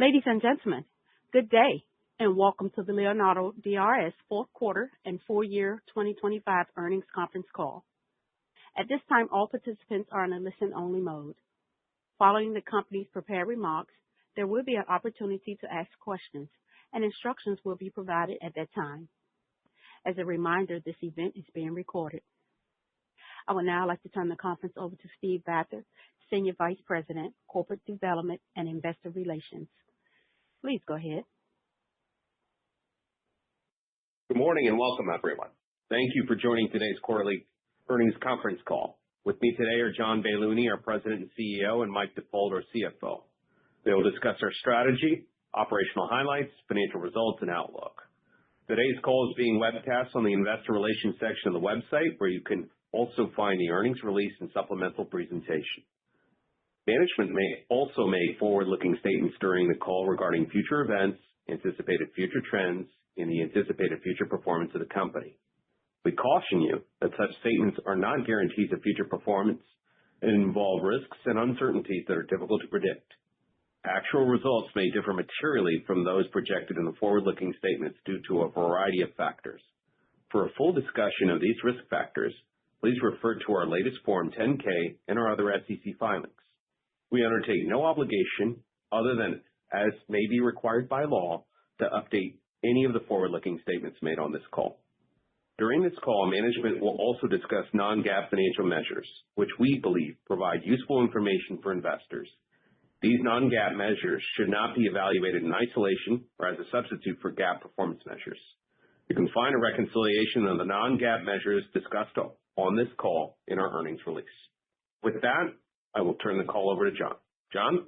Ladies and gentlemen, good day, and welcome to the Leonardo DRS fourth quarter and full year 2025 earnings conference call. At this time, all participants are in a listen-only mode. Following the company's prepared remarks, there will be an opportunity to ask questions, and instructions will be provided at that time. As a reminder, this event is being recorded. I would now like to turn the conference over to Steve Vather, Senior Vice President, Corporate Development and Investor Relations. Please go ahead. Good morning and welcome, everyone. Thank you for joining today's quarterly earnings conference call. With me today are John Baylouny, our President and CEO, and Mike Dippold, our CFO. They will discuss our strategy, operational highlights, financial results, and outlook. Today's call is being webcast on the Investor Relations section of the website, where you can also find the earnings release and supplemental presentation. Management may also make forward-looking statements during the call regarding future events, anticipated future trends, and the anticipated future performance of the company. We caution you that such statements are not guarantees of future performance and involve risks and uncertainties that are difficult to predict. Actual results may differ materially from those projected in the forward-looking statements due to a variety of factors. For a full discussion of these risk factors, please refer to our latest Form 10-K and our other SEC filings. We undertake no obligation, other than as may be required by law, to update any of the forward-looking statements made on this call. During this call, management will also discuss non-GAAP financial measures, which we believe provide useful information for investors. These non-GAAP measures should not be evaluated in isolation or as a substitute for GAAP performance measures. You can find a reconciliation of the non-GAAP measures discussed on this call in our earnings release. With that, I will turn the call over to John. John?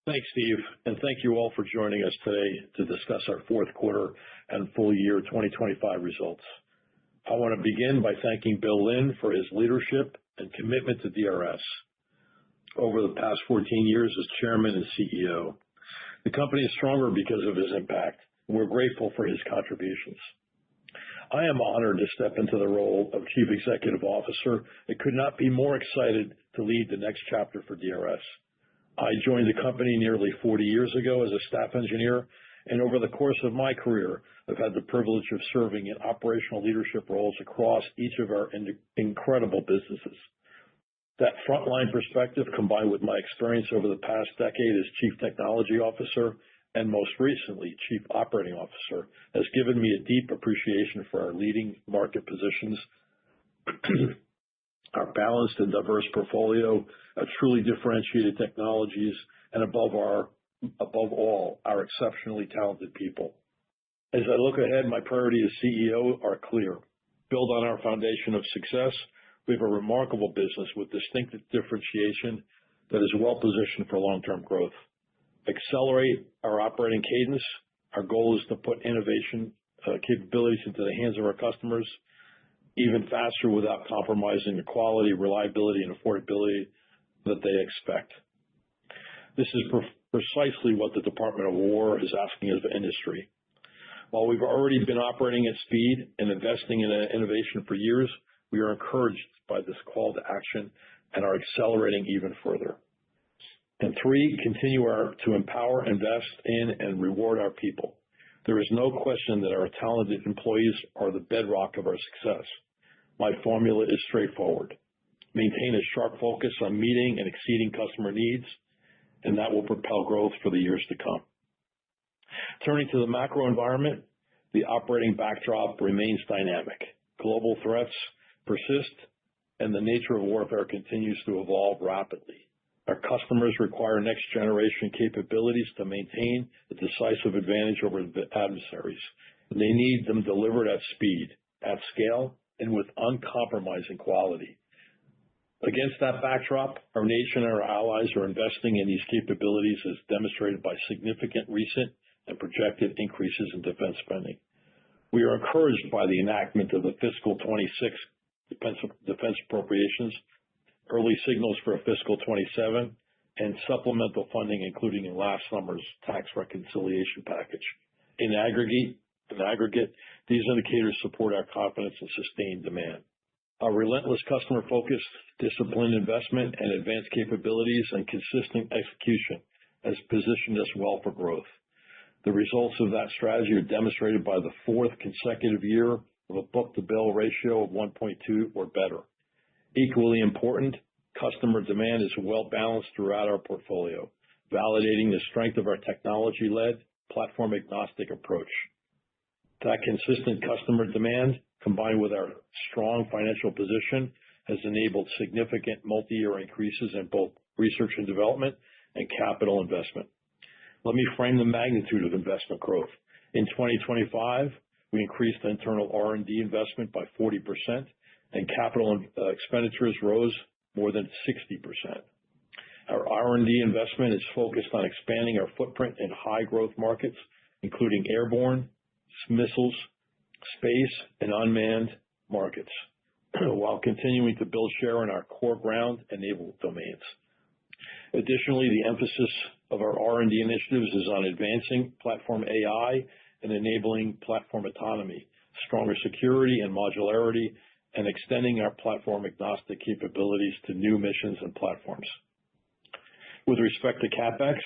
Thanks, Steve, and thank you all for joining us today to discuss our fourth quarter and full year 2025 results. I want to begin by thanking Bill Lynn for his leadership and commitment to DRS over the past 14 years as chairman and CEO. The company is stronger because of his impact, and we're grateful for his contributions. I am honored to step into the role of Chief Executive Officer and could not be more excited to lead the next chapter for DRS. I joined the company nearly 40 years ago as a staff engineer, and over the course of my career, I've had the privilege of serving in operational leadership roles across each of our incredible businesses. That frontline perspective, combined with my experience over the past decade as Chief Technology Officer and most recently Chief Operating Officer, has given me a deep appreciation for our leading market positions, our balanced and diverse portfolio, our truly differentiated technologies, and above all, our exceptionally talented people. As I look ahead, my priorities as CEO are clear. Build on our foundation of success. We have a remarkable business with distinctive differentiation that is well positioned for long-term growth. Accelerate our operating cadence. Our goal is to put innovation capabilities into the hands of our customers even faster without compromising the quality, reliability, and affordability that they expect. This is precisely what the Department of War is asking of the industry. While we've already been operating at speed and investing in innovation for years, we are encouraged by this call to action and are accelerating even further. And 3, continue to empower, invest in, and reward our people. There is no question that our talented employees are the bedrock of our success. My formula is straightforward. Maintain a sharp focus on meeting and exceeding customer needs, and that will propel growth for the years to come. Turning to the macro environment, the operating backdrop remains dynamic. Global threats persist, and the nature of warfare continues to evolve rapidly. Our customers require next-generation capabilities to maintain a decisive advantage over the adversaries. They need them delivered at speed, at scale, and with uncompromising quality. Against that backdrop, our nation and our allies are investing in these capabilities as demonstrated by significant recent and projected increases in defense spending. We are encouraged by the enactment of the fiscal 26 defense appropriations, early signals for a fiscal 27, and supplemental funding, including in last summer's tax reconciliation package. In aggregate, these indicators support our confidence in sustained demand. Our relentless customer-focused, disciplined investment and advanced capabilities and consistent execution has positioned us well for growth. The results of that strategy are demonstrated by the fourth consecutive year of a book-to-bill ratio of 1.2 or better. Equally important, customer demand is well balanced throughout our portfolio, validating the strength of our technology-led, platform-agnostic approach. That consistent customer demand, combined with our strong financial position, has enabled significant multi-year increases in both research and development and capital investment. Let me frame the magnitude of investment growth. In 2025, we increased internal R&D investment by 40%, and capital expenditures rose more than 60%. Our R&D investment is focused on expanding our footprint in high-growth markets, including airborne, missiles, space, and unmanned markets, while continuing to build share in our core ground and naval domains. Additionally, the emphasis of our R&D initiatives is on advancing platform AI and enabling platform autonomy, stronger security and modularity, and extending our platform-agnostic capabilities to new missions and platforms. With respect to CapEx,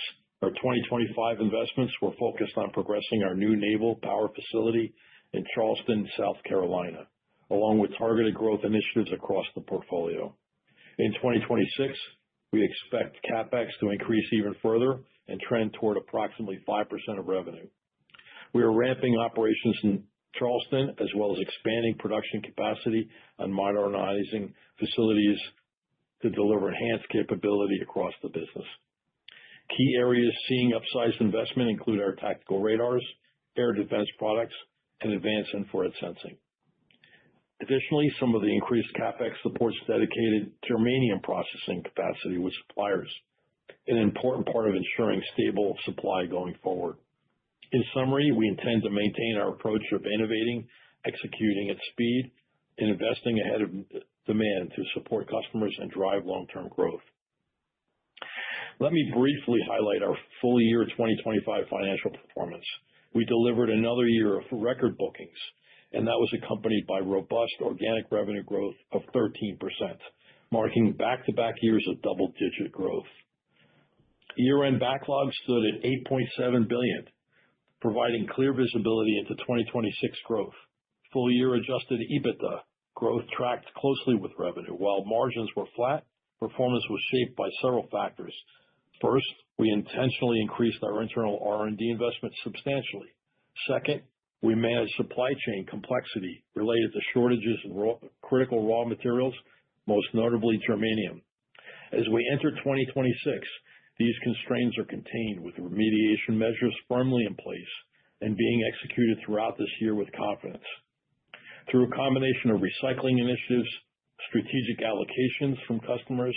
our 2025 investments were focused on progressing our new naval power facility in Charleston, South Carolina, along with targeted growth initiatives across the portfolio. In 2026, we expect CapEx to increase even further and trend toward approximately 5% of revenue. We are ramping operations in Charleston, as well as expanding production capacity and modernizing facilities to deliver enhanced capability across the business. Key areas seeing upsized investment include our tactical radars, air defense products, and advanced infrared sensing. Additionally, some of the increased CapEx supports dedicated germanium processing capacity with suppliers, an important part of ensuring stable supply going forward. In summary, we intend to maintain our approach of innovating, executing at speed, and investing ahead of demand to support customers and drive long-term growth. Let me briefly highlight our full year 2025 financial performance. We delivered another year of record bookings, and that was accompanied by robust organic revenue growth of 13%, marking back-to-back years of double-digit growth. Year-end backlog stood at $8.7 billion, providing clear visibility into 2026 growth. Full-year adjusted EBITDA growth tracked closely with revenue. While margins were flat, performance was shaped by several factors. First, we intentionally increased our internal R&D investment substantially. Second, we managed supply chain complexity related to shortages in critical raw materials, most notably germanium. As we enter 2026, these constraints are contained with remediation measures firmly in place and being executed throughout this year with confidence. Through a combination of recycling initiatives, strategic allocations from customers,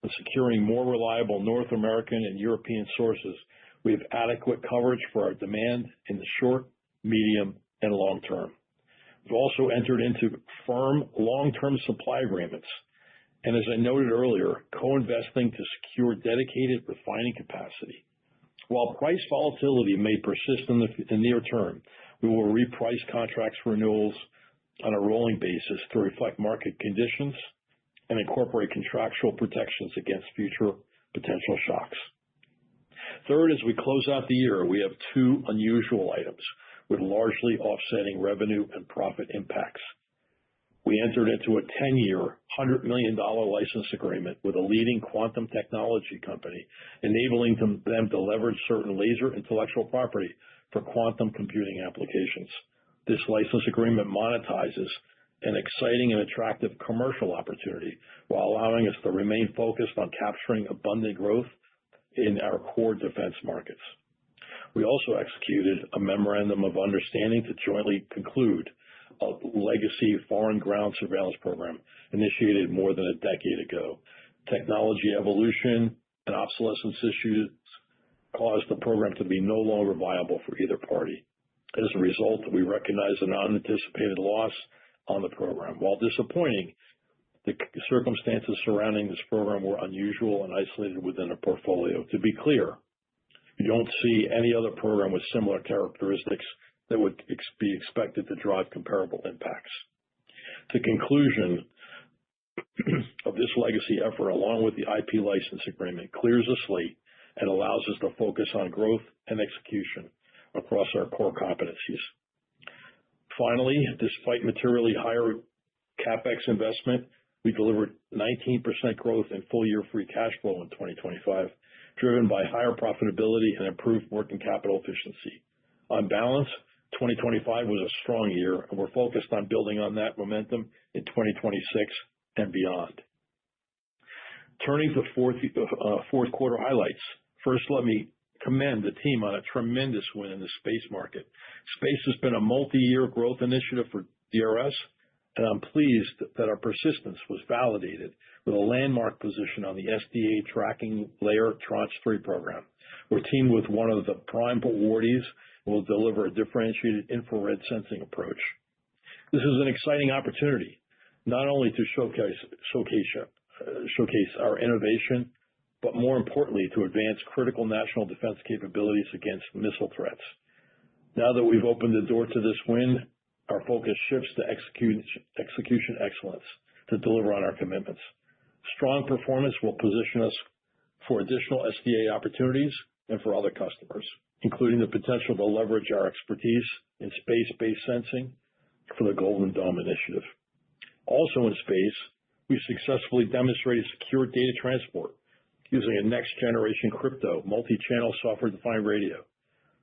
and securing more reliable North American and European sources, we have adequate coverage for our demand in the short, medium, and long term. We've also entered into firm long-term supply agreements, and as I noted earlier, co-investing to secure dedicated refining capacity. While price volatility may persist in the near term, we will reprice contracts for renewals on a rolling basis to reflect market conditions and incorporate contractual protections against future potential shocks. Third, as we close out the year, we have two unusual items with largely offsetting revenue and profit impacts. We entered into a 10-year, $100 million license agreement with a leading quantum technology company, enabling them to leverage certain laser intellectual property for quantum computing applications. This license agreement monetizes an exciting and attractive commercial opportunity while allowing us to remain focused on capturing abundant growth in our core defense markets. We also executed a memorandum of understanding to jointly conclude a legacy foreign ground surveillance program initiated more than a decade ago. Technology evolution and obsolescence issues caused the program to be no longer viable for either party. As a result, we recognize an unanticipated loss on the program. While disappointing, the circumstances surrounding this program were unusual and isolated within the portfolio. To be clear, we don't see any other program with similar characteristics that would be expected to drive comparable impacts. The conclusion of this legacy effort, along with the IP license agreement, clears the slate and allows us to focus on growth and execution across our core competencies. Finally, despite materially higher CapEx investment, we delivered 19% growth in full-year free cash flow in 2025, driven by higher profitability and improved working capital efficiency. On balance, 2025 was a strong year, and we're focused on building on that momentum in 2026 and beyond. Turning to fourth quarter highlights. First, let me commend the team on a tremendous win in the space market. Space has been a multi-year growth initiative for DRS, and I'm pleased that our persistence was validated with a landmark position on the SDA Tracking Layer Tranche 3 program. We're teamed with one of the prime awardees and will deliver a differentiated infrared sensing approach. This is an exciting opportunity, not only to showcase our innovation, but more importantly, to advance critical national defense capabilities against missile threats. Now that we've opened the door to this win, our focus shifts to execution excellence to deliver on our commitments. Strong performance will position us for additional SDA opportunities and for other customers, including the potential to leverage our expertise in space-based sensing for the Golden Dome initiative. Also in space, we successfully demonstrated secure data transport using a next-generation crypto multi-channel software-defined radio.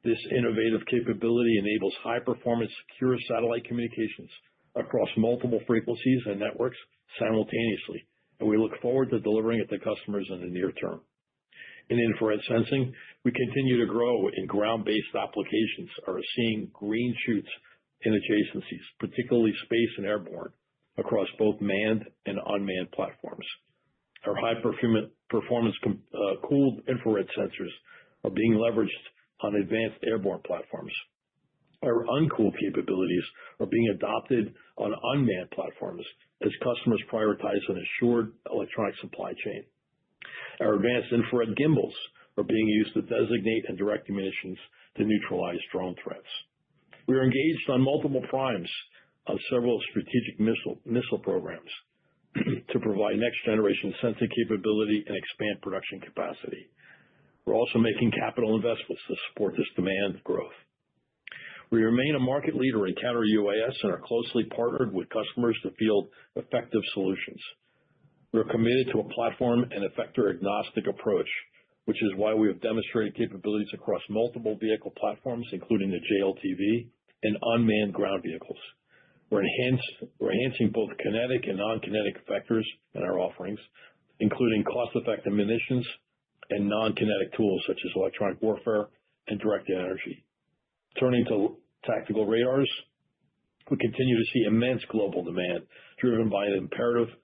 This innovative capability enables high-performance, secure satellite communications across multiple frequencies and networks simultaneously, and we look forward to delivering it to customers in the near term. In infrared sensing, we continue to grow in ground-based applications, are seeing green shoots in adjacencies, particularly space and airborne, across both manned and unmanned platforms. Our high-performance cooled infrared sensors are being leveraged on advanced airborne platforms. Our uncooled capabilities are being adopted on unmanned platforms as customers prioritize an assured electronic supply chain. Our advanced infrared gimbals are being used to designate and direct munitions to neutralize drone threats. We are engaged on multiple primes on several strategic missile programs to provide next-generation sensing capability and expand production capacity. We're also making capital investments to support this demand growth. We remain a market leader in counter-UAS and are closely partnered with customers to field effective solutions. We're committed to a platform and effector-agnostic approach, which is why we have demonstrated capabilities across multiple vehicle platforms, including the JLTV and unmanned ground vehicles. We're enhancing both kinetic and non-kinetic effectors in our offerings, including cost-effective munitions and non-kinetic tools such as electronic warfare and directed energy. Turning to tactical radars, we continue to see immense global demand driven by an imperative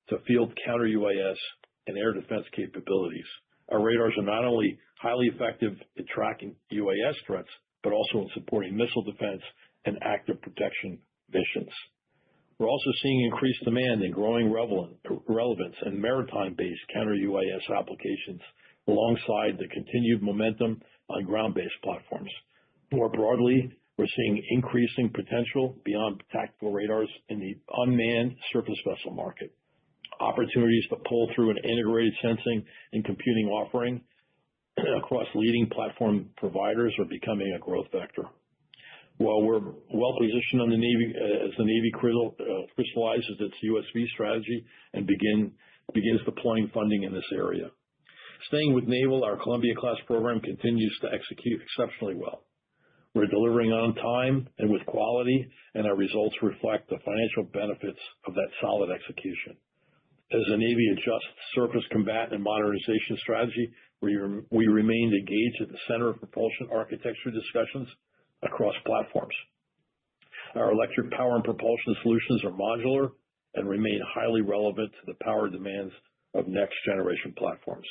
to field counter-UAS and air defense capabilities. Our radars are not only highly effective in tracking UAS threats, but also in supporting missile defense and active protection missions. We're also seeing increased demand and growing relevance in maritime-based counter-UAS applications alongside the continued momentum on ground-based platforms. More broadly, we're seeing increasing potential beyond tactical radars in the unmanned surface vessel market. Opportunities to pull through an integrated sensing and computing offering across leading platform providers are becoming a growth vector. While we're well positioned on the Navy, as the Navy crystallizes its USV strategy and begins deploying funding in this area. Staying with Naval, our Columbia-class program continues to execute exceptionally well. We're delivering on time and with quality, and our results reflect the financial benefits of that solid execution. As the Navy adjusts surface combat and modernization strategy, we remain engaged at the center of propulsion architecture discussions across platforms. Our electric power and propulsion solutions are modular and remain highly relevant to the power demands of next-generation platforms.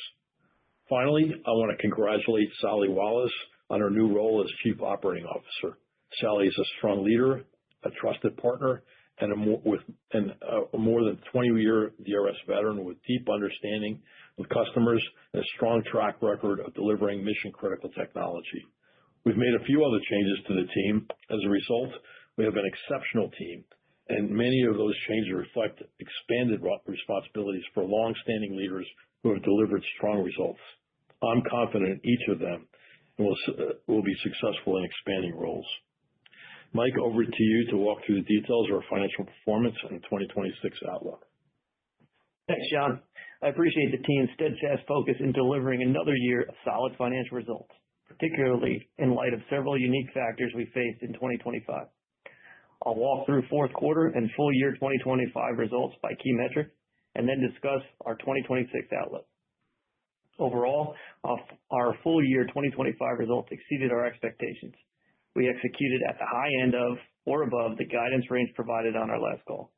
Finally, I want to congratulate Sally Wallace on her new role as Chief Operating Officer. Sally is a strong leader, a trusted partner, and a more than 20-year DRS veteran with deep understanding of customers and a strong track record of delivering mission-critical technology. We've made a few other changes to the team. As a result, we have an exceptional team, and many of those changes reflect expanded responsibilities for long-standing leaders who have delivered strong results. I'm confident in each of them and will be successful in expanding roles. Mike, over to you to walk through the details of our financial performance and 2026 outlook. Thanks, John. I appreciate the team's steadfast focus in delivering another year of solid financial results, particularly in light of several unique factors we faced in 2025. I'll walk through fourth quarter and full year 2025 results by key metric and then discuss our 2026 outlook. Overall, our full year 2025 results exceeded our expectations. We executed at the high end of or above the guidance range provided on our last call.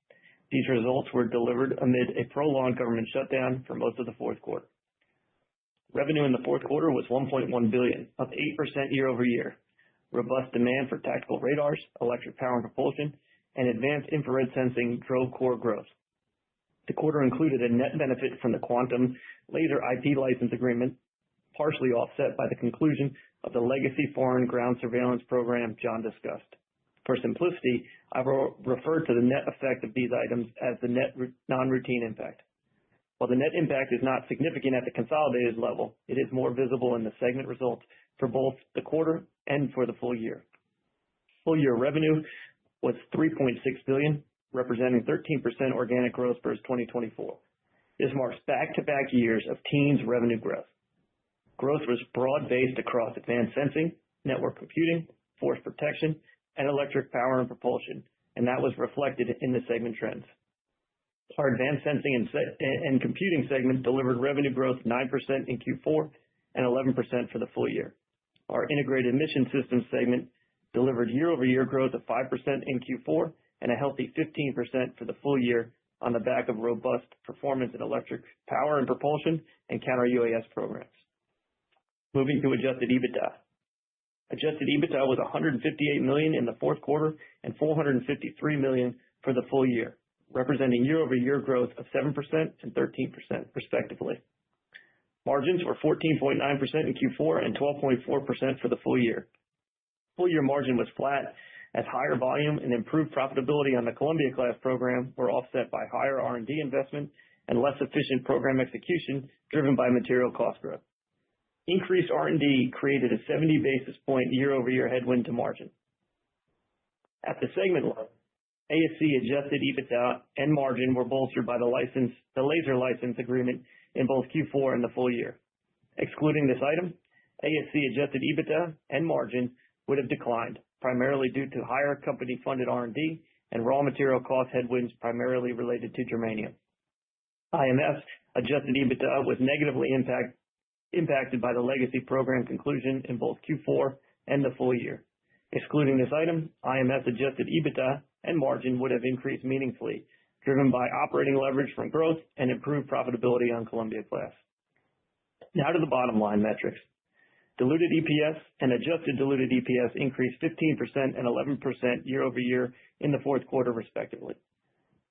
These results were delivered amid a prolonged government shutdown for most of the fourth quarter. Revenue in the fourth quarter was $1.1 billion, up 8% year-over-year. Robust demand for tactical radars, electric power and propulsion, and advanced infrared sensing drove core growth. The quarter included a net benefit from the Quantum laser IP license agreement, partially offset by the conclusion of the legacy foreign ground surveillance program John discussed. For simplicity, I will refer to the net effect of these items as the net non-routine impact. While the net impact is not significant at the consolidated level, it is more visible in the segment results for both the quarter and for the full year. Full year revenue was $3.6 billion, representing 13% organic growth versus 2024. This marks back-to-back years of teens revenue growth. Growth was broad-based across advanced sensing, network computing, force protection, and electric power and propulsion, and that was reflected in the segment trends. Our advanced sensing and computing segment delivered revenue growth 9% in Q4 and 11% for the full year. Our integrated mission systems segment delivered year-over-year growth of 5% in Q4 and a healthy 15% for the full year on the back of robust performance in electric power and propulsion and counter-UAS programs. Moving to adjusted EBITDA. Adjusted EBITDA was $158 million in the fourth quarter and $453 million for the full year, representing year-over-year growth of 7% and 13% respectively. Margins were 14.9% in Q4 and 12.4% for the full year. Full year margin was flat as higher volume and improved profitability on the Columbia-class program were offset by higher R&D investment and less efficient program execution driven by material cost growth. Increased R&D created a 70 basis point year-over-year headwind to margin. At the segment level, ASC adjusted EBITDA and margin were bolstered by the laser license agreement in both Q4 and the full year. Excluding this item, ASC adjusted EBITDA and margin would have declined, primarily due to higher company-funded R&D and raw material cost headwinds primarily related to germanium. IMS adjusted EBITDA was negatively impacted by the legacy program conclusion in both Q4 and the full year. Excluding this item, IMS adjusted EBITDA and margin would have increased meaningfully, driven by operating leverage from growth and improved profitability on Columbia-class. Now to the bottom line metrics. Diluted EPS and adjusted diluted EPS increased 15% and 11% year-over-year in the fourth quarter, respectively.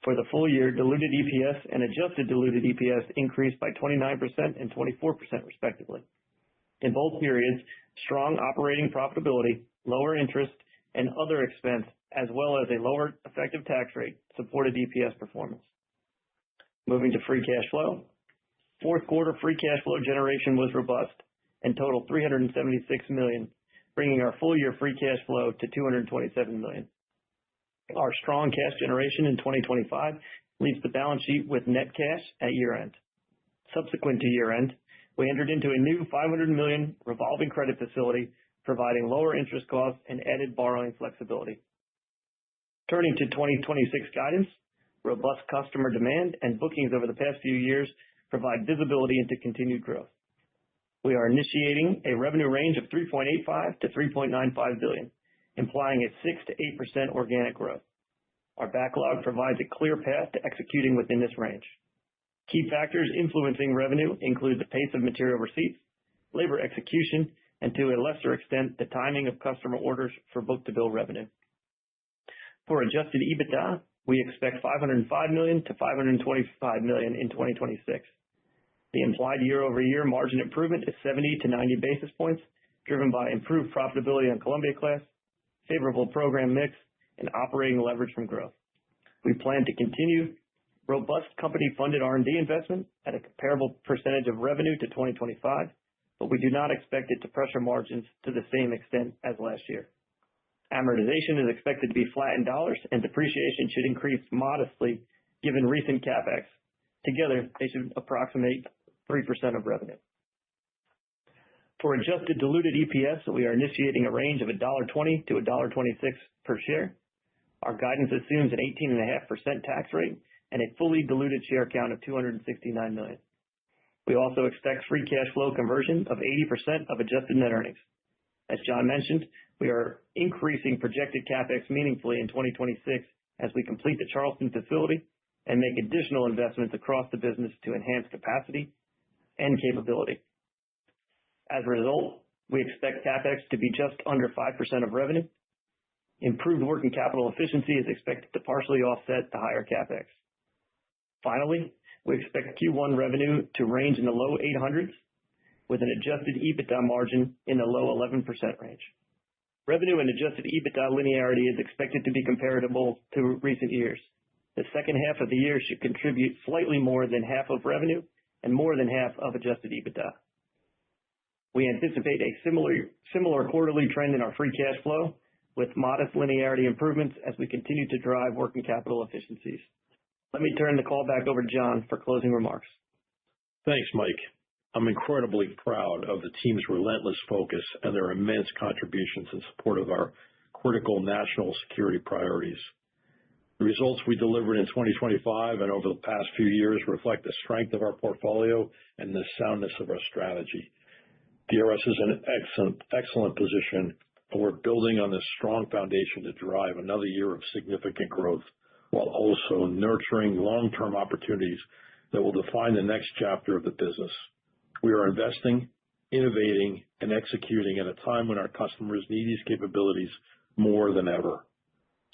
For the full year, diluted EPS and adjusted diluted EPS increased by 29% and 24%, respectively. In both periods, strong operating profitability, lower interest, and other expense, as well as a lower effective tax rate, supported EPS performance. Moving to free cash flow. Fourth quarter free cash flow generation was robust and totaled $376 million, bringing our full year free cash flow to $227 million. Our strong cash generation in 2025 leaves the balance sheet with net cash at year-end. Subsequent to year-end, we entered into a new $500 million revolving credit facility, providing lower interest costs and added borrowing flexibility. Turning to 2026 guidance, robust customer demand and bookings over the past few years provide visibility into continued growth. We are initiating a revenue range of $3.85 to $3.95 billion, implying a 6% to 8% organic growth. Our backlog provides a clear path to executing within this range. Key factors influencing revenue include the pace of material receipts, labor execution, and to a lesser extent, the timing of customer orders for book-to-bill revenue. For adjusted EBITDA, we expect $505 million to $525 million in 2026. The implied year-over-year margin improvement is 70 to 90 basis points, driven by improved profitability on Columbia-class, favorable program mix, and operating leverage from growth. We plan to continue robust company-funded R&D investment at a comparable percentage of revenue to 2025, but we do not expect it to pressure margins to the same extent as last year. Amortization is expected to be flat in dollars, and depreciation should increase modestly given recent CapEx. Together, they should approximate 3% of revenue. For adjusted diluted EPS, we are initiating a range of $1.20 to $1.26 per share. Our guidance assumes an 18.5% tax rate and a fully diluted share count of 269 million. We also expect free cash flow conversion of 80% of adjusted net earnings. As John mentioned, we are increasing projected CapEx meaningfully in 2026 as we complete the Charleston facility and make additional investments across the business to enhance capacity and capability. As a result, we expect CapEx to be just under 5% of revenue. Improved working capital efficiency is expected to partially offset the higher CapEx. Finally, we expect Q1 revenue to range in the low 800s with an adjusted EBITDA margin in the low 11% range. Revenue and adjusted EBITDA linearity is expected to be comparable to recent years. The second half of the year should contribute slightly more than half of revenue and more than half of adjusted EBITDA. We anticipate a similar quarterly trend in our free cash flow with modest linearity improvements as we continue to drive working capital efficiencies. Let me turn the call back over to John for closing remarks. Thanks, Mike. I'm incredibly proud of the team's relentless focus and their immense contributions in support of our critical national security priorities. The results we delivered in 2025 and over the past few years reflect the strength of our portfolio and the soundness of our strategy. DRS is in an excellent position, and we're building on this strong foundation to drive another year of significant growth while also nurturing long-term opportunities that will define the next chapter of the business. We are investing, innovating, and executing at a time when our customers need these capabilities more than ever.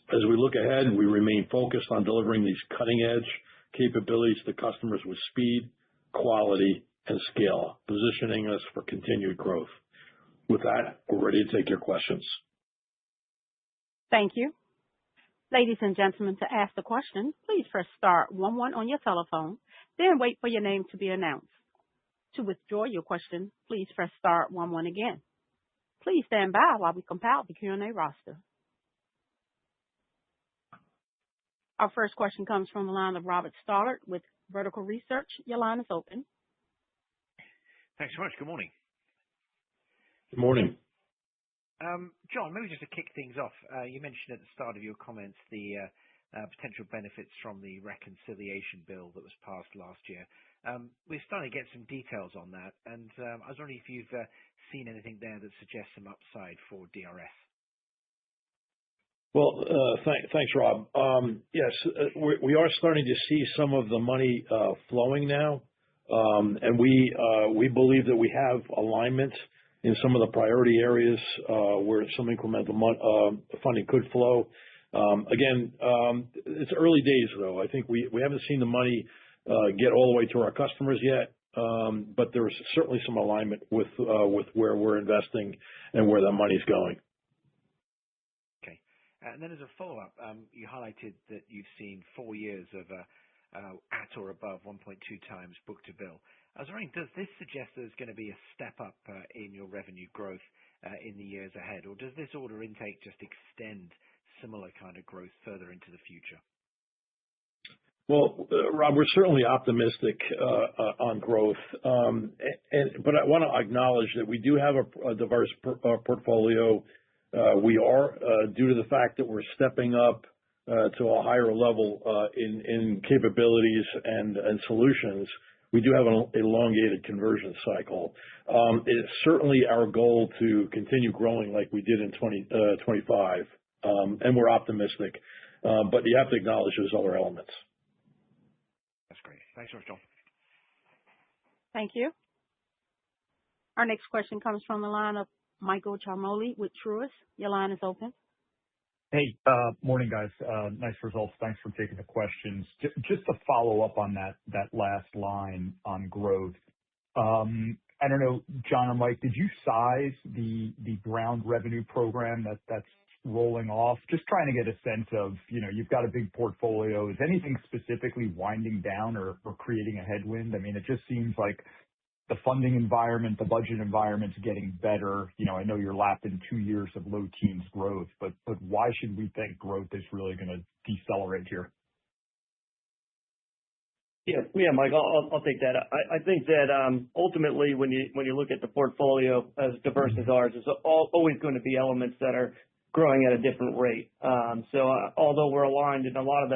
As we look ahead, we remain focused on delivering these cutting-edge capabilities to customers with speed, quality, and scale, positioning us for continued growth. With that, we're ready to take your questions. Thank you. Ladies and gentlemen, to ask the question, please press star 11 on your telephone, then wait for your name to be announced. To withdraw your question, please press star 11 again. Please stand by while we compile the Q&A roster. Our first question comes from the line of Robert Stallard with Vertical Research. Your line is open. Thanks so much. Good morning. Good morning. John, maybe just to kick things off, you mentioned at the start of your comments the potential benefits from the reconciliation bill that was passed last year. We're starting to get some details on that, and I was wondering if you've seen anything there that suggests some upside for DRS. Well, thanks, Rob. Yes, we are starting to see some of the money flowing now, and we believe that we have alignment in some of the priority areas where some incremental funding could flow. Again, it's early days, though. I think we haven't seen the money get all the way to our customers yet, but there's certainly some alignment with where we're investing and where that money's going. Okay. And then as a follow-up, you highlighted that you've seen 4 years of at or above 1.2 times book-to-bill. I was wondering, does this suggest there's going to be a step up in your revenue growth in the years ahead, or does this order intake just extend similar kind of growth further into the future? Well, Rob, we're certainly optimistic on growth, but I want to acknowledge that we do have a diverse portfolio. We are, due to the fact that we're stepping up to a higher level in capabilities and solutions, we do have an elongated conversion cycle. It's certainly our goal to continue growing like we did in 2025, and we're optimistic, but you have to acknowledge there's other elements. That's great. Thanks so much, John. Thank you. Our next question comes from the line of Michael Ciarmoli with Truist. Your line is open. Hey, morning, guys. Nice results. Thanks for taking the questions. Just to follow up on that last line on growth. I don't know, John or Mike, did you size the ground revenue program that's rolling off? Just trying to get a sense of, you've got a big portfolio. Is anything specifically winding down or creating a headwind? I mean, it just seems like the funding environment, the budget environment's getting better. I know you're lapping 2 years of low teens growth, but why should we think growth is really gonna decelerate here? Yeah, Mike, I'll take that. I think that ultimately, when you look at the portfolio as diverse as ours, there's always going to be elements that are growing at a different rate. So although we're aligned in a lot of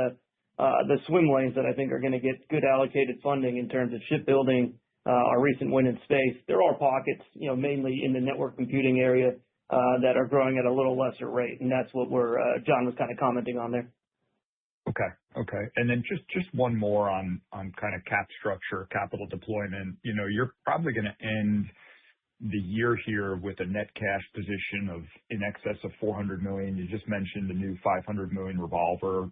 the swim lanes that I think are going to get good allocated funding in terms of shipbuilding, our recent win in space, there are pockets, mainly in the network computing area, that are growing at a little lesser rate, and that's what John was kind of commenting on there. Okay. And then just one more on kind of cap structure, capital deployment. You're probably gonna end the year here with a net cash position of in excess of $400 million. You just mentioned the new $500 million revolver.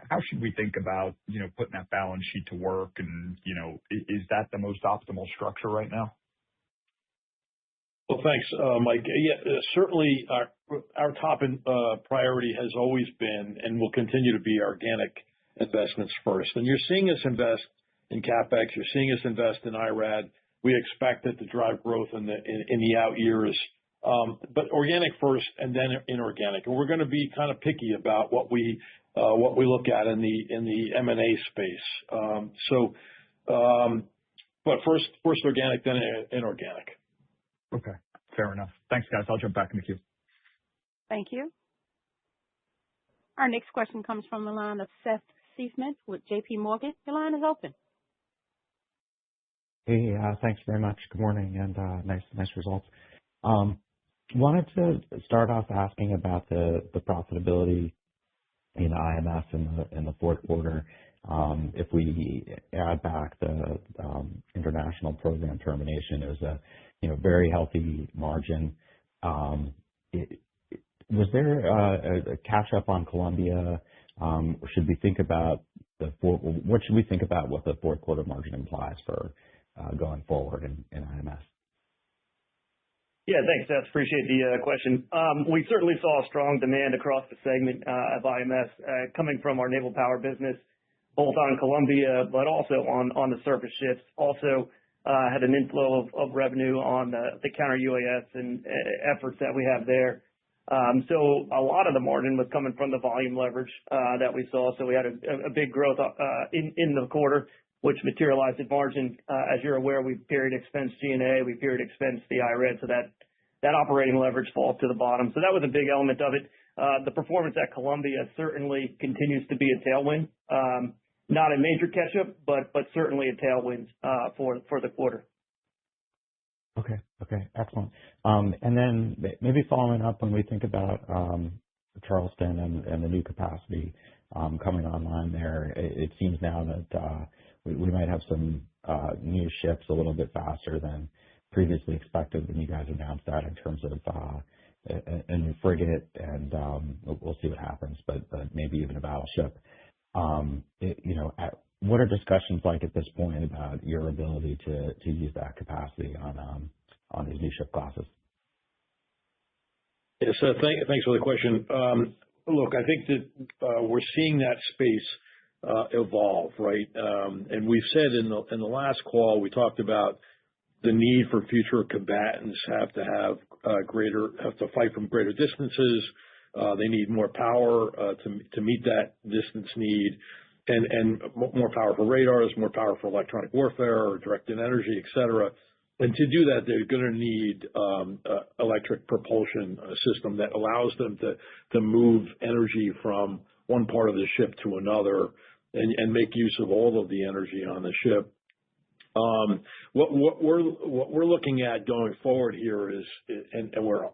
How should we think about, putting that balance sheet to work? And, is that the most optimal structure right now? Well, thanks, Mike. Yeah, certainly our top priority has always been and will continue to be organic investments first. And you're seeing us invest in CapEx. You're seeing us invest in IRAD. We expect it to drive growth in the out years. But organic first and then inorganic. And we're going to be kind of picky about what we look at in the M&A space. But first organic, then inorganic. Okay, fair enough. Thanks, guys. I'll jump back in the queue. Thank you. Our next question comes from the line of Seth Seifman with J.P. Morgan. Your line is open. Hey, thanks very much. Good morning, and nice results. Wanted to start off asking about the profitability in IMS in the fourth quarter. If we add back the international program termination, it was a very healthy margin. Was there a catch up on Columbia? Should we think about what should we think about what the fourth quarter margin implies for going forward in IMS? Yeah, thanks, Seth. Appreciate the question. We certainly saw strong demand across the segment of IMS coming from our naval power business, both on Columbia but also on the surface ships. Also had an inflow of revenue on the counter UAS and efforts that we have there. So a lot of the margin was coming from the volume leverage that we saw. So we had a big growth in the quarter, which materialized in margin. As you're aware, we period expense G&A, we period expense the IRAD, so that operating leverage falls to the bottom. So that was a big element of it. The performance at Columbia certainly continues to be a tailwind. Not a major catch-up, but certainly a tailwind for the quarter. Okay, excellent. And then maybe following up, when we think about Charleston and the new capacity coming online there, it seems now that we might have some new ships a little bit faster than previously expected when you guys announced that, in terms of a new frigate, and we'll see what happens, but maybe even a battleship. What are discussions like at this point about your ability to use that capacity on these new ship classes? Yeah, so thanks for the question. Look, I think that we're seeing that space evolve, right? And we've said in the last call, we talked about the need for future combatants have to fight from greater distances. They need more power to meet that distance need, and more power for radars, more power for electronic warfare or directed energy, et cetera. And to do that, they're going to need electric propulsion system that allows them to move energy from one part of the ship to another and make use of all of the energy on the ship. What we're looking at going forward here is, and we're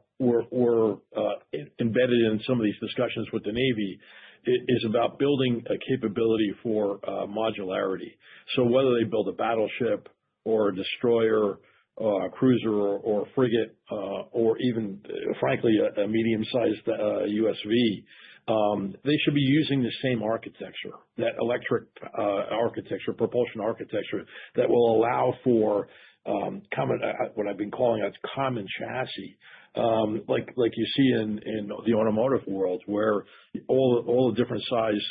embedded in some of these discussions with the Navy, is about building a capability for modularity. So whether they build a battleship or a destroyer, a cruiser or frigate, or even, frankly, a medium-sized USV, they should be using the same architecture, that electric architecture, propulsion architecture, that will allow for what I've been calling a common chassis, like you see in the automotive world, where all the different size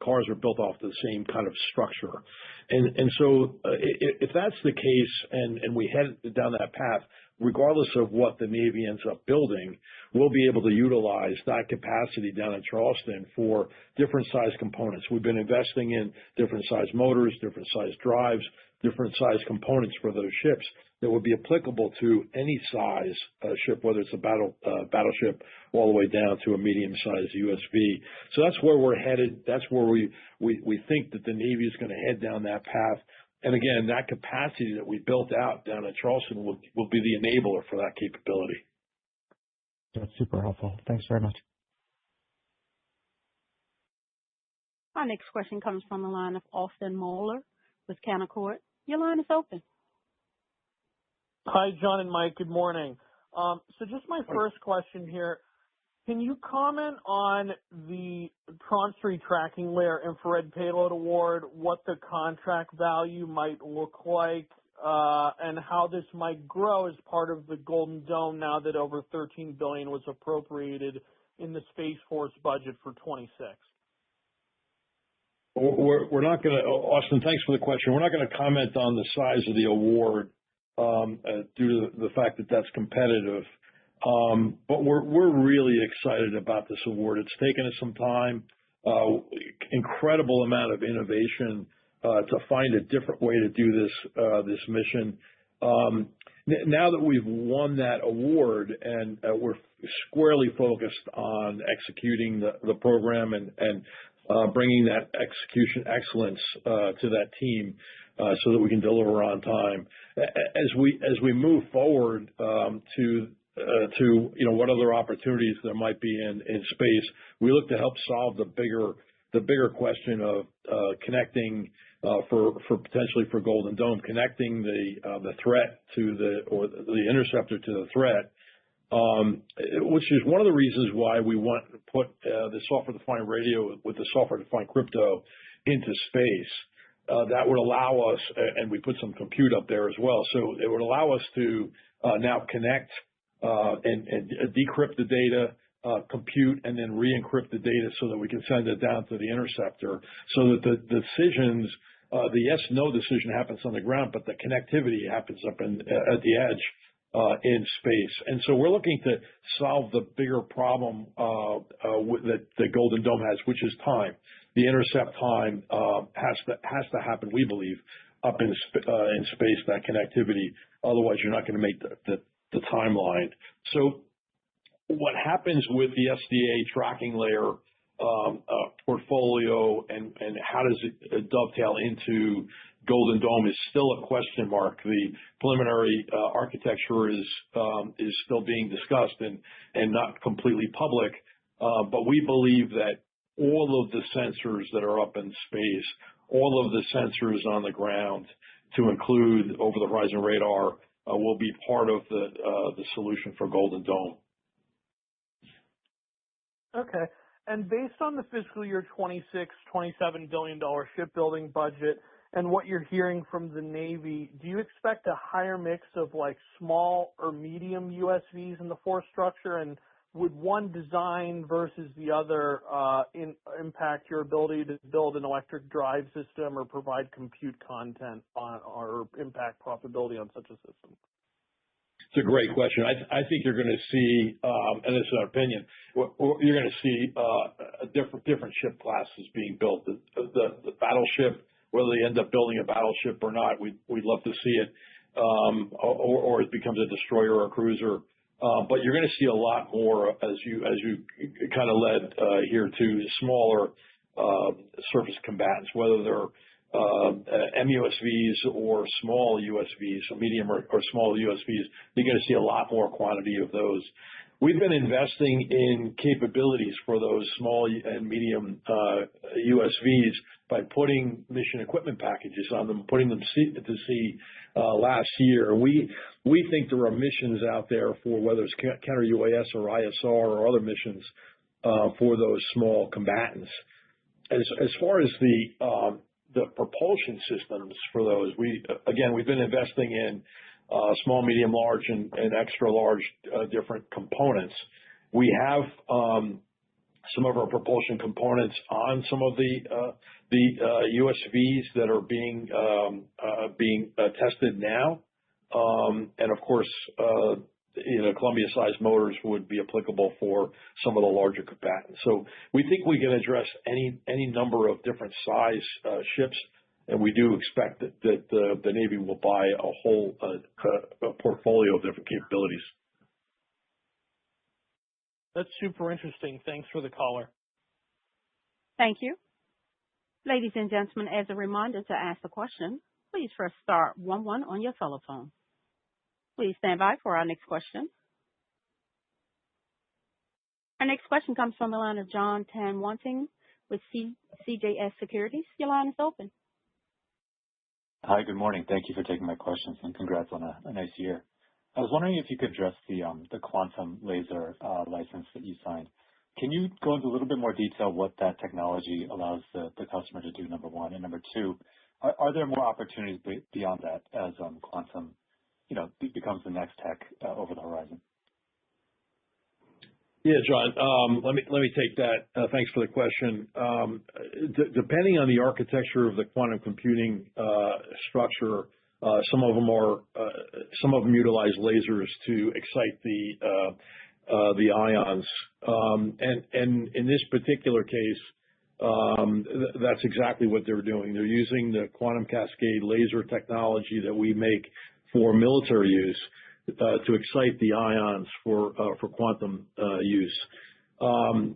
cars are built off the same kind of structure. And so if that's the case, and we head down that path, regardless of what the Navy ends up building, we'll be able to utilize that capacity down in Charleston for different size components. We've been investing in different size motors, different size drives, different size components for those ships that would be applicable to any size ship, whether it's a battleship all the way down to a medium-sized USV. So that's where we're headed. That's where we think that the Navy is going to head down that path. And again, that capacity that we built out down at Charleston will be the enabler for that capability. That's super helpful. Thanks very much. Our next question comes from the line of Austin Moeller with Canaccord. Your line is open. Hi, John and Mike. Good morning. So just my first question here. Can you comment on the Tranche 3 Tracking Layer Infrared Payload Award, what the contract value might look like, and how this might grow as part of the Golden Dome now that over $13 billion was appropriated in the Space Force budget for 26? We're not going to, Austin, thanks for the question. We're not going to comment on the size of the award due to the fact that that's competitive. But we're really excited about this award. It's taken us some time, incredible amount of innovation to find a different way to do this mission. Now that we've won that award and we're squarely focused on executing the program and bringing that execution excellence to that team so that we can deliver on time. As we move forward to what other opportunities there might be in space, we look to help solve the bigger question of connecting for potentially for Golden Dome, connecting the threat to the interceptor to the threat, which is one of the reasons why we want to put the software-defined radio with the software-defined crypto into space. That would allow us, and we put some compute up there as well, so it would allow us to now connect and decrypt the data, compute, and then re-encrypt the data so that we can send it down to the interceptor so that the decisions, the yes-no decision happens on the ground, but the connectivity happens up at the edge in space. And so we're looking to solve the bigger problem that the Golden Dome has, which is time. The intercept time has to happen, we believe, up in space, that connectivity. Otherwise, you're not going to make the timeline. So what happens with the SDA tracking layer portfolio and how does it dovetail into Golden Dome is still a question mark. The preliminary architecture is still being discussed and not completely public, but we believe that all of the sensors that are up in space, all of the sensors on the ground, to include over-the-horizon radar, will be part of the solution for Golden Dome. Okay. And based on the fiscal year 26, $27 billion shipbuilding budget and what you're hearing from the Navy, do you expect a higher mix of like small or medium USVs in the force structure? And would one design versus the other impact your ability to build an electric drive system or provide compute content on or impact profitability on such a system? It's a great question. I think you're going to see, and it's an opinion, you're going to see different ship classes being built. The battleship, whether they end up building a battleship or not, we'd love to see it, or it becomes a destroyer or a cruiser. But you're going to see a lot more as you kind of led here to smaller surface combatants, whether they're MUSVs or small USVs, so medium or small USVs. You're going to see a lot more quantity of those. We've been investing in capabilities for those small and medium USVs by putting mission equipment packages on them, putting them to sea last year. We think there are missions out there for whether it's counter UAS or ISR or other missions for those small combatants. As far as the propulsion systems for those, we've been investing in small, medium, large, and extra large different components. We have some of our propulsion components on some of the USVs that are being tested now. And of course, Columbia-sized motors would be applicable for some of the larger combatants. So we think we can address any number of different size ships, and we do expect that the Navy will buy a whole portfolio of different capabilities. That's super interesting. Thanks for the caller. Thank you. Ladies and gentlemen, as a reminder to ask a question, please press star 11 on your telephone. Please stand by for our next question. Our next question comes from the line of John Tanwanteng with CJS Securities. Your line is open. Hi, good morning. Thank you for taking my questions, and congrats on a nice year. I was wondering if you could address the quantum laser license that you signed. Can you go into a little bit more detail what that technology allows the customer to do, number one? And number two, are there more opportunities beyond that as quantum becomes the next tech over the horizon? Yeah, John, let me take that. Thanks for the question. Depending on the architecture of the quantum computing structure, some of them utilize lasers to excite the ions. And in this particular case, that's exactly what they're doing. They're using the quantum cascade laser technology that we make for military use to excite the ions for quantum use. To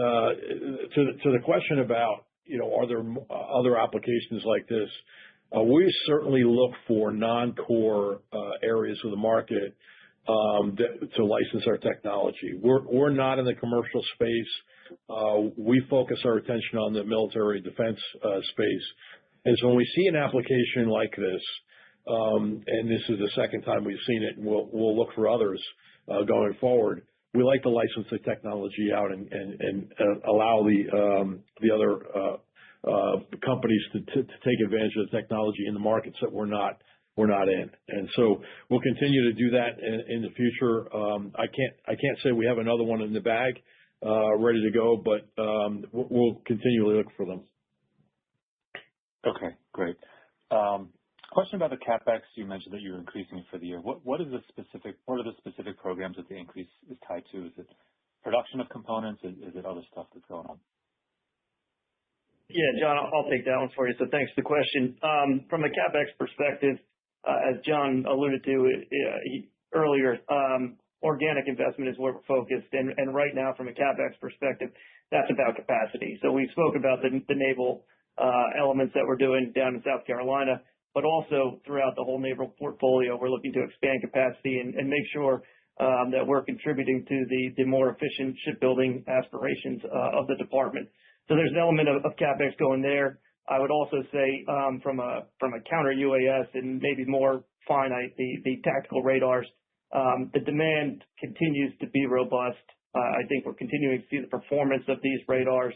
the question about, are there other applications like this? We certainly look for non-core areas of the market to license our technology. We're not in the commercial space. We focus our attention on the military defense space. And so when we see an application like this, and this is the second time we've seen it, and we'll look for others going forward, we like to license the technology out and allow the other companies to take advantage of the technology in the markets that we're not in. And so we'll continue to do that in the future. I can't say we have another one in the bag ready to go, but we'll continually look for them. Okay, great. Question about the CapEx. You mentioned that you're increasing it for the year. What are the specific programs that the increase is tied to? Is it production of components? Is it other stuff that's going on? Yeah, John, I'll take that one for you. So thanks for the question. From a CapEx perspective, as John alluded to earlier, organic investment is where we're focused. And right now, from a CapEx perspective, that's about capacity. So we spoke about the naval elements that we're doing down in South Carolina, but also throughout the whole naval portfolio, we're looking to expand capacity and make sure that we're contributing to the more efficient shipbuilding aspirations of the department. So there's an element of CapEx going there. I would also say from a counter UAS and maybe more finite, the tactical radars, the demand continues to be robust. I think we're continuing to see the performance of these radars,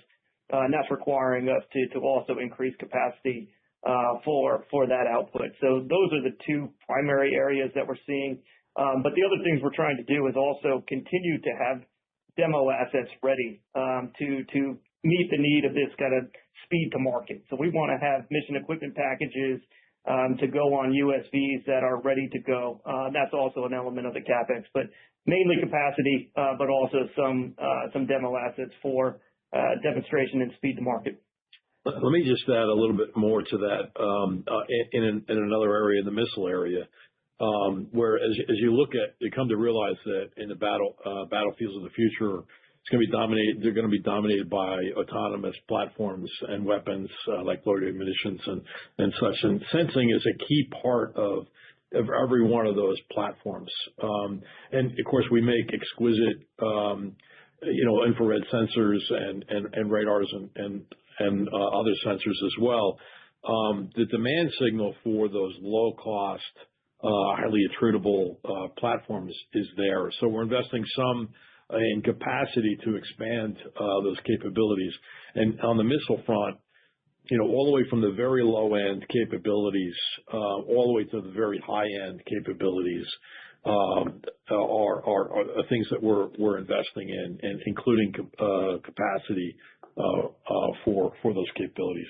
and that's requiring us to also increase capacity for that output. So those are the two primary areas that we're seeing. But the other things we're trying to do is also continue to have demo assets ready to meet the need of this kind of speed to market. So we want to have mission equipment packages to go on USVs that are ready to go. That's also an element of the CapEx, but mainly capacity, but also some demo assets for demonstration and speed to market. Let me just add a little bit more to that in another area, in the missile area, where as you come to realize that in the battlefields of the future, they're going to be dominated by autonomous platforms and weapons like loitering munitions and such. And sensing is a key part of every one of those platforms. And of course, we make exquisite infrared sensors and radars and other sensors as well. The demand signal for those low-cost, highly attritable platforms is there. So we're investing some in capacity to expand those capabilities. And on the missile front, all the way from the very low-end capabilities all the way to the very high-end capabilities are things that we're investing in, and including capacity for those capabilities.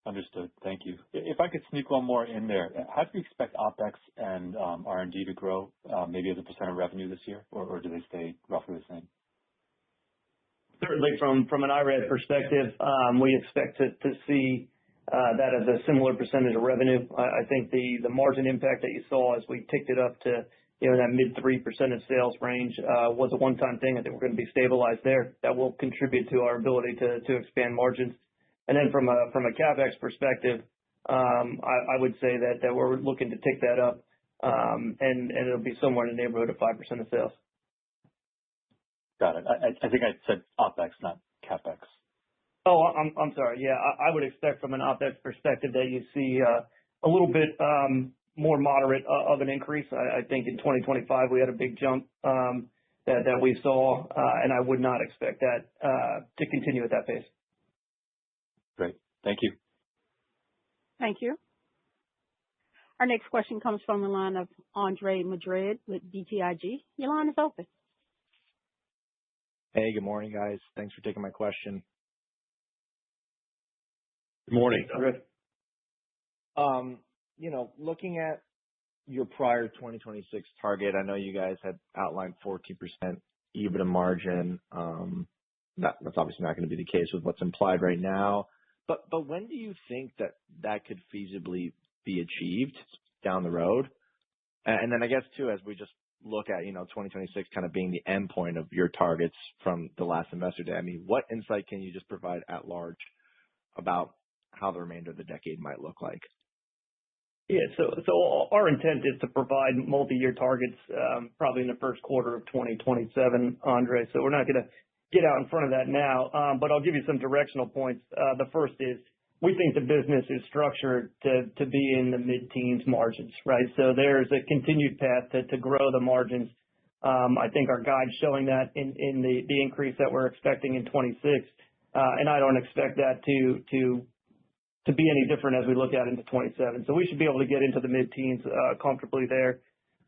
Understood. Thank you. If I could sneak one more in there, how do you expect OpEx and R&D to grow, maybe as a % of revenue this year, or do they stay roughly the same? Certainly from an IRAD perspective, we expect to see that as a similar percentage of revenue. I think the margin impact that you saw as we ticked it up to that mid 3% of sales range was a one-time thing. I think we're going to be stabilized there. That will contribute to our ability to expand margins. And then from a CapEx perspective, I would say that we're looking to tick that up, and it'll be somewhere in the neighborhood of 5% of sales. Got it. I think I said OpEx, not CapEx. Oh, I'm sorry. Yeah, I would expect from an OpEx perspective that you see a little bit more moderate of an increase. I think in 2025 we had a big jump that we saw, and I would not expect that to continue at that pace. Great. Thank you. Thank you. Our next question comes from the line of Andre Madrid with BTIG. Your line is open. Hey, good morning, guys. Thanks for taking my question. Good morning. Looking at your prior 2026 target, I know you guys had outlined 14% EBITDA margin. That's obviously not going to be the case with what's implied right now. But when do you think that could feasibly be achieved down the road? And then I guess too, as we just look at 2026 kind of being the end point of your targets from the last Investor Day, I mean, what insight can you just provide at large about how the remainder of the decade might look like? Yeah, so our intent is to provide multi-year targets probably in the first quarter of 2027, Andre. So we're not going to get out in front of that now, but I'll give you some directional points. The first is we think the business is structured to be in the mid-teens margins, right? So there's a continued path to grow the margins. I think our guide's showing that in the increase that we're expecting in 26, and I don't expect that to be any different as we look out into 27. So we should be able to get into the mid-teens comfortably there,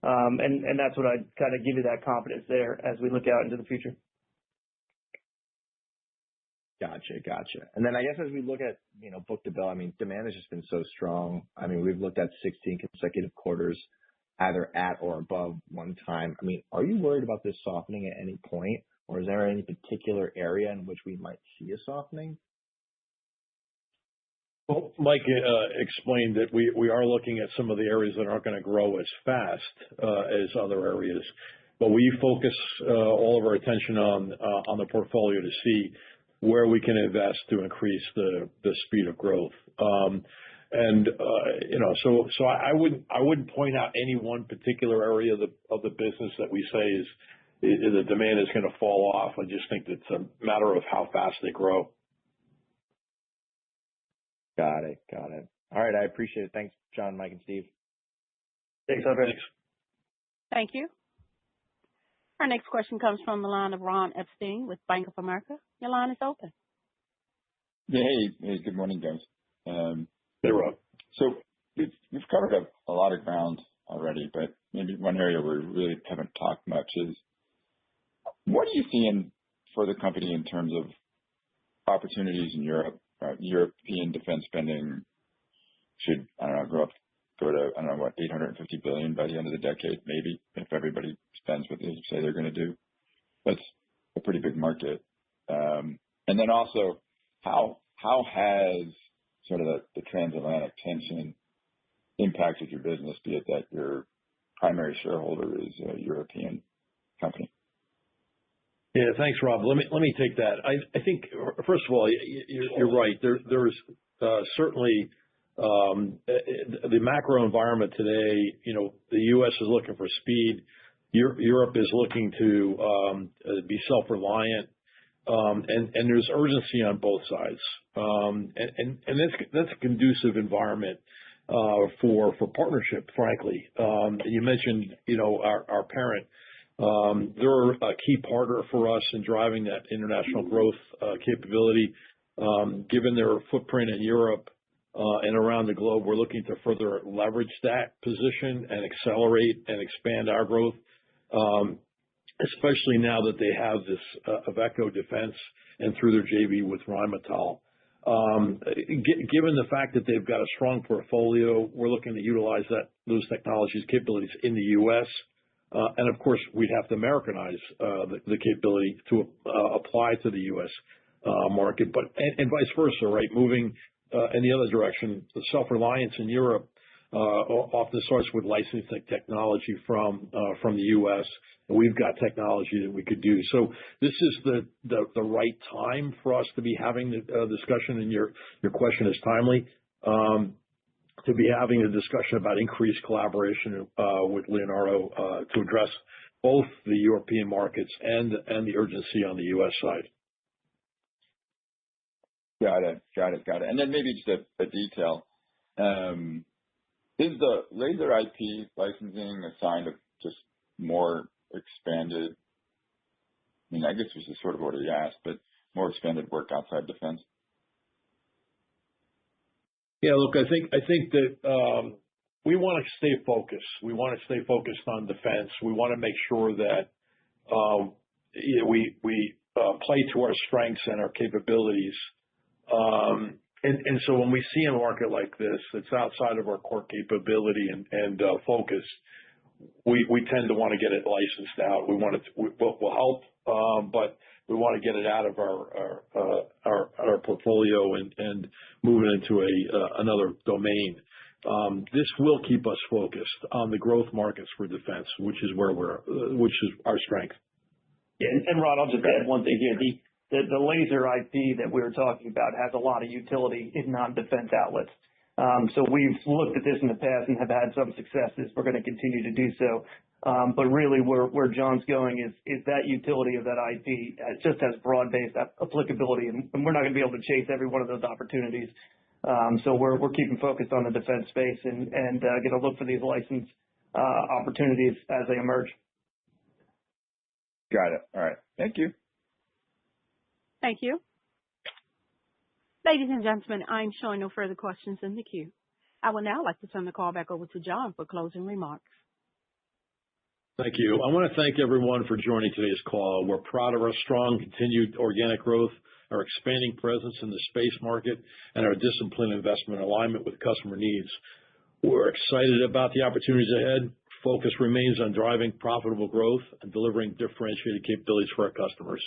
and that's what I'd kind of give you that confidence there as we look out into the future. Gotcha. And then I guess as we look at, book-to-bill, I mean, demand has just been so strong. I mean, we've looked at 16 consecutive quarters, either at or above 1 time. I mean, are you worried about this softening at any point, or is there any particular area in which we might see a softening? Well, Mike explained that we are looking at some of the areas that aren't going to grow as fast as other areas, but we focus all of our attention on the portfolio to see where we can invest to increase the speed of growth. So I wouldn't point out any one particular area of the business that we say is the demand is going to fall off. I just think it's a matter of how fast they grow. Got it. All right, I appreciate it. Thanks, John, Mike, and Steve. Thanks, Andre. Thank you. Our next question comes from the line of Ron Epstein with Bank of America. Your line is open. Yeah, hey, good morning, guys. Hey, Ron. So we've covered a lot of ground already, but maybe one area we really haven't talked much is what are you seeing for the company in terms of opportunities in Europe? European defense spending should, go to, what, $850 billion by the end of the decade, maybe, if everybody spends what they say they're going to do. That's a pretty big market. And then also, how has sort of the transatlantic tension impacted your business, be it that your primary shareholder is a European company? Yeah, thanks, Rob. Let me take that. I think, first of all, you're right. There is certainly the macro environment today. The U.S. is looking for speed. Europe is looking to be self-reliant, and there's urgency on both sides. And that's a conducive environment for partnership, frankly. You mentioned, our parent. They're a key partner for us in driving that international growth capability. Given their footprint in Europe and around the globe, we're looking to further leverage that position and accelerate and expand our growth, especially now that they have this Iveco defense and through their JV with Rheinmetall. Given the fact that they've got a strong portfolio, we're looking to utilize those technologies, capabilities in the U.S. And of course, we'd have to Americanize the capability to apply to the U.S. Market, and vice versa, right? Moving in the other direction, the self-reliance in Europe often starts with licensing technology from the U.S. We've got technology that we could do. So this is the right time for us to be having the discussion, and your question is timely, to be having a discussion about increased collaboration with Leonardo to address both the European markets and the urgency on the U.S. side. Got it. And then maybe just a detail. Is the laser IP licensing a sign of just more expanded, I mean, I guess this is sort of already asked, but more expanded work outside defense? Yeah, look, I think that we want to stay focused. We want to stay focused on defense. We want to make sure that we play to our strengths and our capabilities. And so when we see a market like this that's outside of our core capability and focus, we tend to want to get it licensed out. We'll help, but we want to get it out of our portfolio and move it into another domain. This will keep us focused on the growth markets for defense, which is our strength. Yeah, and Rod, I'll just add one thing here. The laser IP that we were talking about has a lot of utility in non-defense outlets. So we've looked at this in the past and have had some successes. We're going to continue to do so. But really where John's going is that utility of that IP just has broad-based applicability, and we're not going to be able to chase every one of those opportunities. So we're keeping focused on the defense space and going to look for these license opportunities as they emerge. Got it. All right. Thank you. Thank you. Ladies and gentlemen, I'm showing no further questions in the queue. I would now like to turn the call back over to John for closing remarks. Thank you. I want to thank everyone for joining today's call. We're proud of our strong continued organic growth, our expanding presence in the space market, and our disciplined investment alignment with customer needs. We're excited about the opportunities ahead. Focus remains on driving profitable growth and delivering differentiated capabilities for our customers.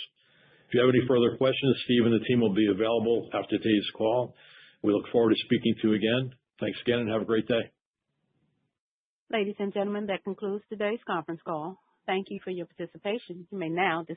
If you have any further questions, Steve and the team will be available after today's call. We look forward to speaking to you again. Thanks again, and have a great day. Ladies and gentlemen, that concludes today's conference call. Thank you for your participation. You may now disconnect.